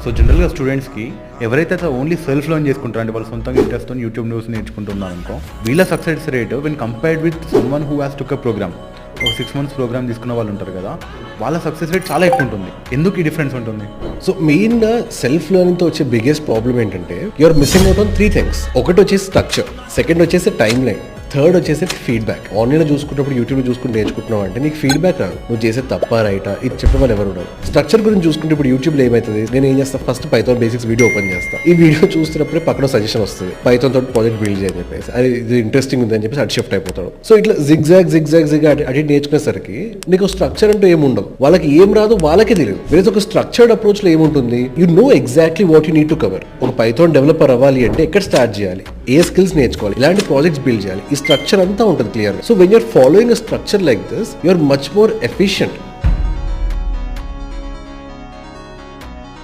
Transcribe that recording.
So జనరల్గా స్టూడెంట్స్కి ఎవరైతే ఓన్లీ సెల్ఫ్ లర్న్ చేసుకుంటారో అంటే వాళ్ళు సొంతంగా ఇంట్రెస్ట్తో యూట్యూబ్ న్యూస్ నేర్చుకుంటున్నారు అనుకో, వీళ్ళ success rate when compared with someone who has took a program, ఒక 6 months ప్రోగ్రామ్ తీసుకున్న వాళ్ళు ఉంటారు కదా, వాళ్ళ సక్సెస్ రేట్ చాలా ఎక్కువ ఉంటుంది. ఎందుకు ఈ డిఫరెన్స్ ఉంటుంది? సో మెయిన్గా సెల్ఫ్ లెర్నింగ్తో వచ్చే బిగ్గెస్ట్ ప్రాబ్లమ్ ఏంటంటే you're missing out on 3 things. ఒకటి వచ్చేసి స్ట్రక్చర్, సెకండ్ వచ్చేసి టైం లైన్, థర్డ్ వచ్చేసి ఫీడ్బ్యాక్. ఆన్లైన్లో చూసుకున్నప్పుడు యూట్యూబ్లో చూసుకుని నేర్చుకుంటున్నావు అంటే నీకు ఫీడ్బ్యాక్ రాదు, నువ్వు చేసే తప్ప రైటా ఇది చెప్పే వాళ్ళు ఎవరు ఉండవు. స్ట్రక్చర్ గురించి చూసుకుంటే ఇప్పుడు యూట్యూబ్లో ఏమవుతుంది, నేను ఏం చేస్తాను, first Python basics video open చేస్తాను. ఈ వీడియో చూస్తున్నప్పుడే పక్కన సజెషన్ వస్తుంది, పైథాన్ తోటి ప్రాజెక్ట్ బిల్డ్ చేయని చెప్పేసి, అది ఇది ఇంట్రెస్టింగ్ ఉంది అని చెప్పేసి అటు షిఫ్ట్ అయిపోతాడు. సో ఇట్లా జిగ్ అటు నేర్చుకునేసరికి నీకు స్ట్రక్చర్ అంటూ ఏముండవు, వాళ్ళకి ఏం రాదు వాళ్ళకే తెలియదు. వేరే ఒక స్ట్రక్చర్డ్ అప్రోచ్ లో ఏముంటుంది, you know exactly what you need to cover. ఒక పైథాన్ డెవలపర్ అవ్వాలి అంటే ఎక్కడ స్టార్ట్ చేయాలి, ఏ స్కిల్స్ నేర్చుకోవాలి, ఇలాంటి ప్రాజెక్ట్స్ బిల్డ్ చేయాలి, ఈ స్ట్రక్చర్ అంతా ఉంటుంది clear. So when you're following a structure like this, you're much more efficient.